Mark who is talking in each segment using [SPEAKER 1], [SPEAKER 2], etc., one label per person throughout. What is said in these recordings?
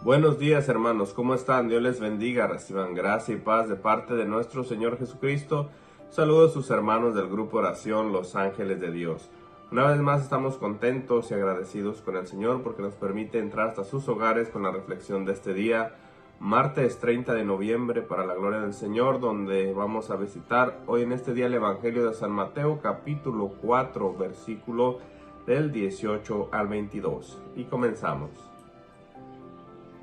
[SPEAKER 1] Buenos días, hermanos, ¿cómo están? Dios les bendiga, reciban gracia y paz de parte de nuestro Señor Jesucristo. Saludos a sus hermanos del grupo Oración Los Ángeles de Dios. Una vez más estamos contentos y agradecidos con el Señor porque nos permite entrar hasta sus hogares con la reflexión de este día, martes 30 de noviembre, para la gloria del Señor, donde vamos a visitar hoy en este día el Evangelio de San Mateo, capítulo 4, versículo del 18 al 22. Y comenzamos.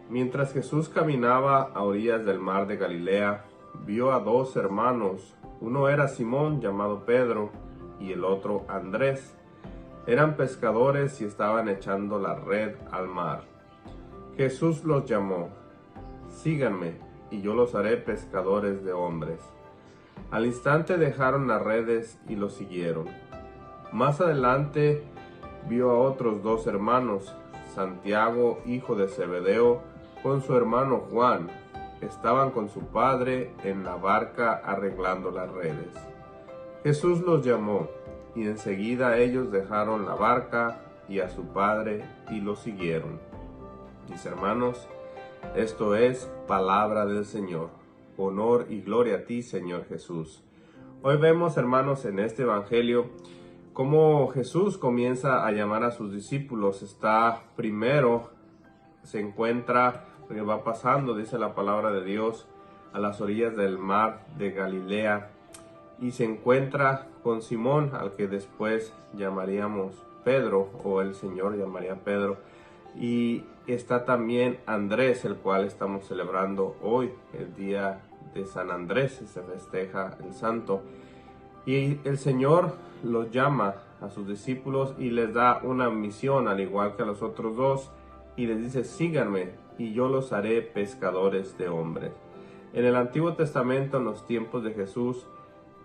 [SPEAKER 1] Mientras Jesús caminaba a orillas del mar de Galilea, vio a dos hermanos. Uno era Simón, llamado Pedro, y el otro Andrés. Eran pescadores y estaban echando la red al mar. Jesús los llamó: «Síganme, y yo los haré pescadores de hombres». Al instante dejaron las redes y los siguieron. Más adelante vio a otros dos hermanos, Santiago, hijo de Zebedeo, con su hermano Juan. Estaban con su padre en la barca arreglando las redes. Jesús los llamó, y enseguida ellos dejaron la barca y a su padre y lo siguieron. Mis hermanos, esto es palabra del Señor. Honor y gloria a ti, Señor Jesús. Hoy vemos, hermanos, en este evangelio cómo Jesús comienza a llamar a sus discípulos. Se encuentra, porque va pasando, dice la palabra de Dios, a las orillas del mar de Galilea, y se encuentra con Simón, al que después llamaríamos Pedro, o el Señor llamaría Pedro, y está también Andrés, el cual estamos celebrando hoy, el día de San Andrés, se festeja el santo. Y el Señor los llama a sus discípulos y les da una misión, al igual que a los otros dos, y les dice: síganme y yo los haré pescadores de hombres. En el Antiguo Testamento, en los tiempos de Jesús,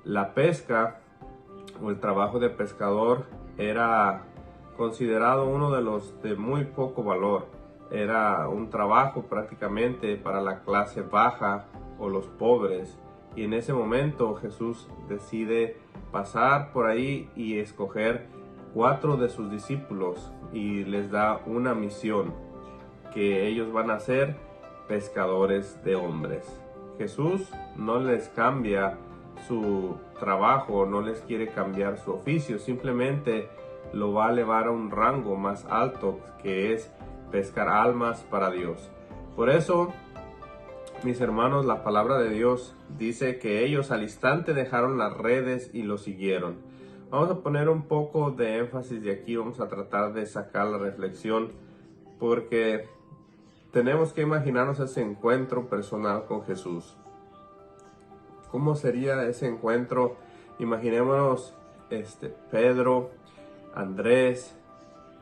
[SPEAKER 1] la pesca o el trabajo de pescador era considerado uno de los de muy poco valor. Era un trabajo prácticamente para la clase baja o los pobres. Y en ese momento Jesús decide pasar por ahí y escoger 4 de sus discípulos y les da una misión, que ellos van a ser pescadores de hombres. Jesús no les cambia su trabajo, no les quiere cambiar su oficio, simplemente lo va a elevar a un rango más alto, que es pescar almas para Dios. Por eso, mis hermanos, la palabra de Dios dice que ellos al instante dejaron las redes y lo siguieron. Vamos a poner un poco de énfasis de aquí, vamos a tratar de sacar la reflexión, porque tenemos que imaginarnos ese encuentro personal con Jesús. ¿Cómo sería ese encuentro? Imaginémonos Pedro, Andrés,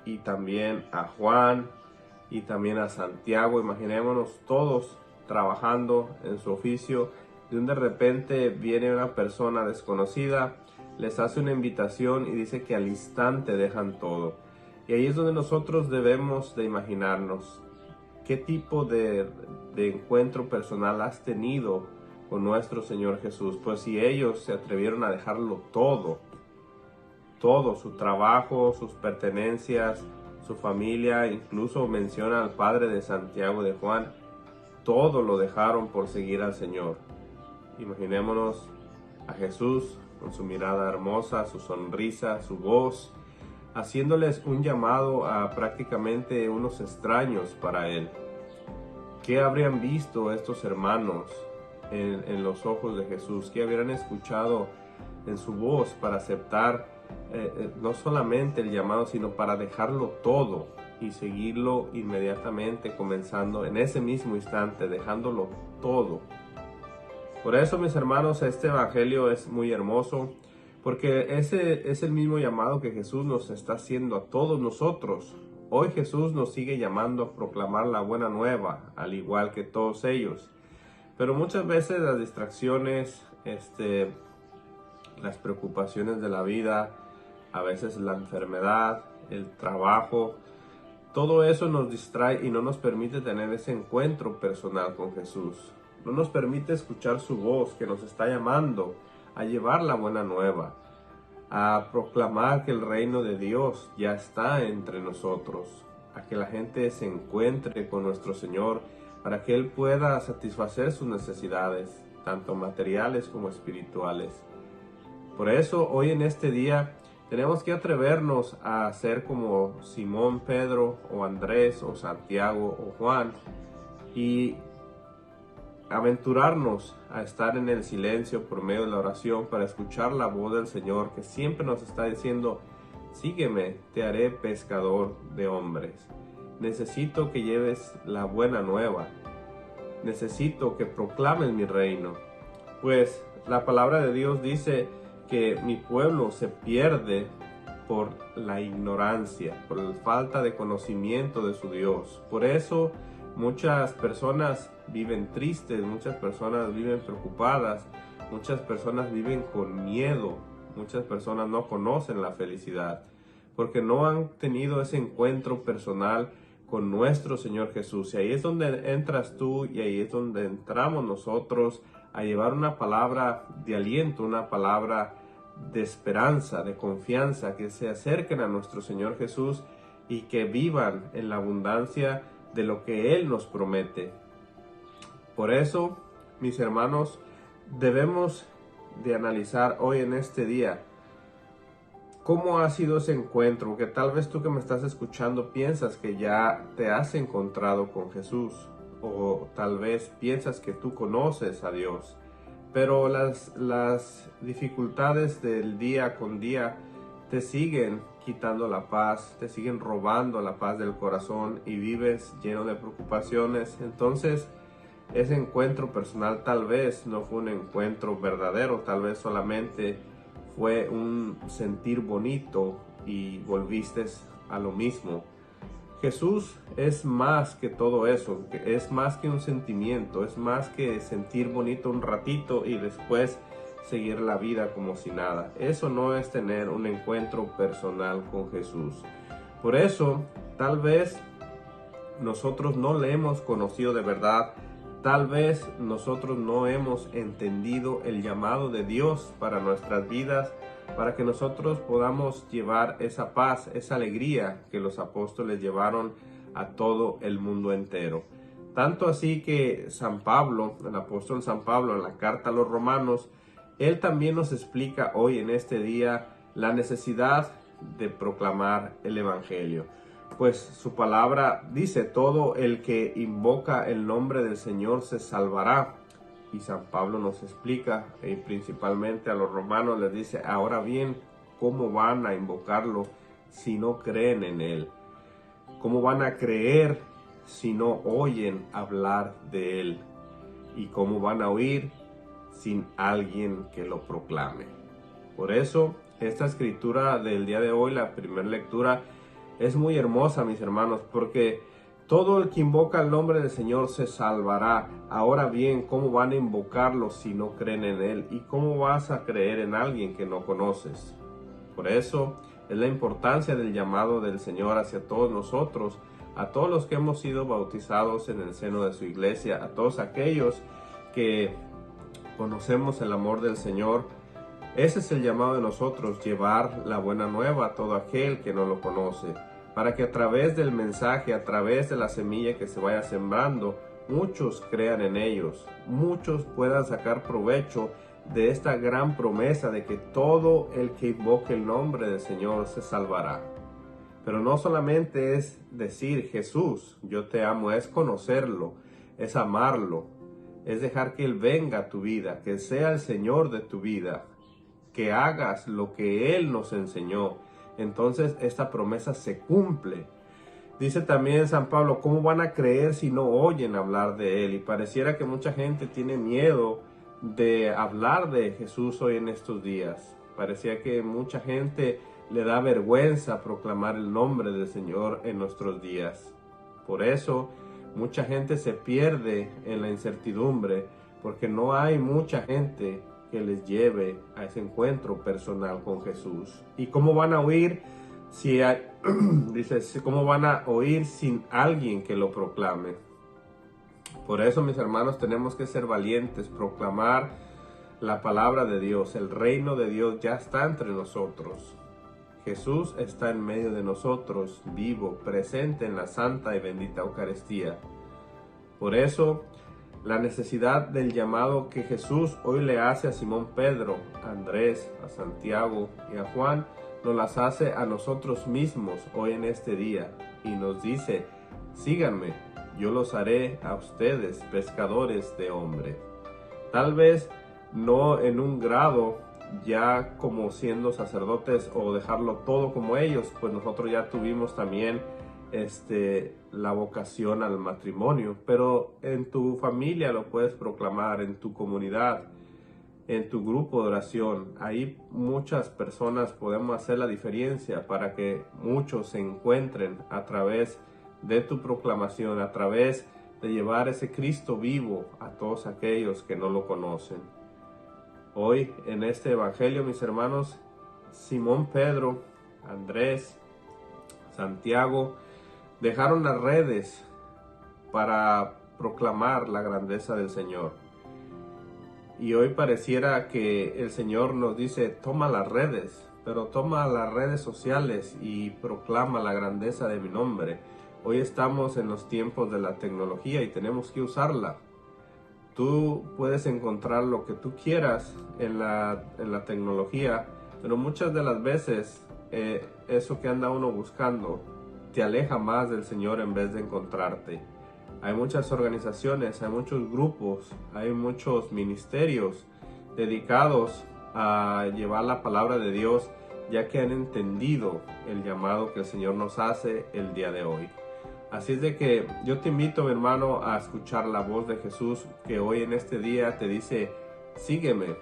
[SPEAKER 1] y también a Juan, y también a Santiago. Imaginémonos todos trabajando en su oficio, y de repente viene una persona desconocida, les hace una invitación y dice que al instante dejan todo. Y ahí es donde nosotros debemos de imaginarnos qué tipo de encuentro personal has tenido con nuestro Señor Jesús. Pues si ellos se atrevieron a dejarlo todo, su trabajo, sus pertenencias, su familia, incluso menciona al padre de Santiago, de Juan, todo lo dejaron por seguir al Señor. Imaginémonos a Jesús con su mirada hermosa, su sonrisa, su voz, haciéndoles un llamado a prácticamente unos extraños para Él. ¿Qué habrían visto estos hermanos en los ojos de Jesús? ¿Qué habrían escuchado en su voz para aceptar no solamente el llamado, sino para dejarlo todo y seguirlo inmediatamente, comenzando en ese mismo instante, dejándolo todo? Por eso, mis hermanos, este evangelio es muy hermoso, porque ese es el mismo llamado que Jesús nos está haciendo a todos nosotros. Hoy Jesús nos sigue llamando a proclamar la buena nueva, al igual que todos ellos. Pero muchas veces las distracciones, las preocupaciones de la vida, a veces la enfermedad, el trabajo, todo eso nos distrae y no nos permite tener ese encuentro personal con Jesús. No nos permite escuchar su voz que nos está llamando a llevar la buena nueva, a proclamar que el reino de Dios ya está entre nosotros. a que la gente se encuentre con nuestro Señor para que Él pueda satisfacer sus necesidades, tanto materiales como espirituales. Por eso hoy en este día tenemos que atrevernos a ser como Simón, Pedro o Andrés o Santiago o Juan y aventurarnos a estar en el silencio por medio de la oración para escuchar la voz del Señor que siempre nos está diciendo: sígueme, te haré pescador de hombres. Necesito que lleves la buena nueva. Necesito que proclames mi reino. Pues la palabra de Dios dice que mi pueblo se pierde por la ignorancia, por la falta de conocimiento de su Dios. Por eso muchas personas viven tristes, muchas personas viven preocupadas, muchas personas viven con miedo, muchas personas no conocen la felicidad, porque no han tenido ese encuentro personal con nuestro Señor Jesús. Y ahí es donde entras tú y ahí es donde entramos nosotros a llevar una palabra de aliento, una palabra de esperanza, de confianza, que se acerquen a nuestro Señor Jesús y que vivan en la abundancia de lo que Él nos promete. Por eso, mis hermanos, debemos de analizar hoy en este día cómo ha sido ese encuentro, que tal vez tú que me estás escuchando piensas que ya te has encontrado con Jesús, o tal vez piensas que tú conoces a Dios, pero las dificultades del día con día te siguen quitando la paz, te siguen robando la paz del corazón y vives lleno de preocupaciones. Entonces, ese encuentro personal tal vez no fue un encuentro verdadero, tal vez solamente fue un sentir bonito y volviste a lo mismo. Jesús es más que todo eso, es más que un sentimiento, es más que sentir bonito un ratito y después seguir la vida como si nada. Eso no es tener un encuentro personal con Jesús. Por eso, tal vez nosotros no le hemos conocido de verdad. Tal vez nosotros no hemos entendido el llamado de Dios para nuestras vidas, para que nosotros podamos llevar esa paz, esa alegría que los apóstoles llevaron a todo el mundo entero. Tanto así que San Pablo, el apóstol San Pablo, en la carta a los Romanos, él también nos explica hoy en este día la necesidad de proclamar el Evangelio. Pues su palabra dice: todo el que invoca el nombre del Señor se salvará. Y San Pablo nos explica, y principalmente a los romanos les dice: ahora bien, ¿cómo van a invocarlo si no creen en Él? ¿Cómo van a creer si no oyen hablar de Él? ¿Y cómo van a oír sin alguien que lo proclame? Por eso, esta escritura del día de hoy, la primera lectura, es muy hermosa, mis hermanos, porque todo el que invoca el nombre del Señor se salvará. Ahora bien, ¿cómo van a invocarlo si no creen en Él? ¿Y cómo vas a creer en alguien que no conoces? Por eso es la importancia del llamado del Señor hacia todos nosotros, a todos los que hemos sido bautizados en el seno de su iglesia, a todos aquellos que conocemos el amor del Señor. Ese es el llamado de nosotros, llevar la buena nueva a todo aquel que no lo conoce, para que a través del mensaje, a través de la semilla que se vaya sembrando, muchos crean en ellos, muchos puedan sacar provecho de esta gran promesa de que todo el que invoque el nombre del Señor se salvará. Pero no solamente es decir: Jesús, yo te amo, es conocerlo, es amarlo, es dejar que Él venga a tu vida, que sea el Señor de tu vida, que hagas lo que Él nos enseñó. Entonces esta promesa se cumple. Dice también San Pablo: ¿cómo van a creer si no oyen hablar de Él? Y pareciera que mucha gente tiene miedo de hablar de Jesús hoy en estos días. Parecía que mucha gente le da vergüenza proclamar el nombre del Señor en nuestros días. Por eso mucha gente se pierde en la incertidumbre, porque no hay mucha gente que les lleve a ese encuentro personal con Jesús. ¿Y cómo van a oír si hay, dice, cómo van a oír sin alguien que lo proclame? Por eso, mis hermanos, tenemos que ser valientes, proclamar la palabra de Dios. El reino de Dios ya está entre nosotros. Jesús está en medio de nosotros, vivo, presente en la santa y bendita Eucaristía. Por eso, la necesidad del llamado que Jesús hoy le hace a Simón Pedro, a Andrés, a Santiago y a Juan, nos las hace a nosotros mismos hoy en este día y nos dice: síganme, yo los haré a ustedes pescadores de hombres. Tal vez no en un grado ya como siendo sacerdotes o dejarlo todo como ellos, pues nosotros ya tuvimos también la vocación al matrimonio, pero en tu familia lo puedes proclamar, en tu comunidad, en tu grupo de oración. Ahí muchas personas podemos hacer la diferencia para que muchos se encuentren a través de tu proclamación, a través de llevar ese Cristo vivo a todos aquellos que no lo conocen. Hoy en este evangelio, mis hermanos, Simón Pedro, Andrés, Santiago dejaron las redes para proclamar la grandeza del Señor. Y hoy pareciera que el Señor nos dice: toma las redes, pero toma las redes sociales y proclama la grandeza de mi nombre. Hoy estamos en los tiempos de la tecnología y tenemos que usarla. Tú puedes encontrar lo que tú quieras en la tecnología, pero muchas de las veces eso que anda uno buscando te aleja más del Señor en vez de encontrarte. Hay muchas organizaciones, hay muchos grupos, hay muchos ministerios dedicados a llevar la palabra de Dios, ya que han entendido el llamado que el Señor nos hace el día de hoy. Así es de que yo te invito, mi hermano, a escuchar la voz de Jesús, que hoy en este día te dice: sígueme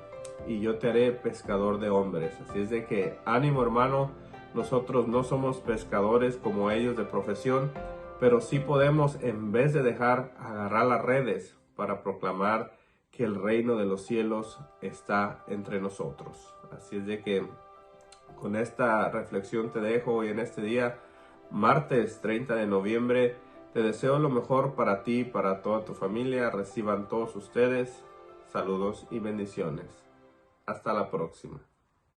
[SPEAKER 1] y yo te haré pescador de hombres. Así es de que ánimo, hermano. Nosotros no somos pescadores como ellos de profesión, pero sí podemos, en vez de dejar, agarrar las redes para proclamar que el reino de los cielos está entre nosotros. Así es de que con esta reflexión te dejo hoy en este día, martes 30 de noviembre. Te deseo lo mejor para ti y para toda tu familia. Reciban todos ustedes saludos y bendiciones. Hasta la próxima.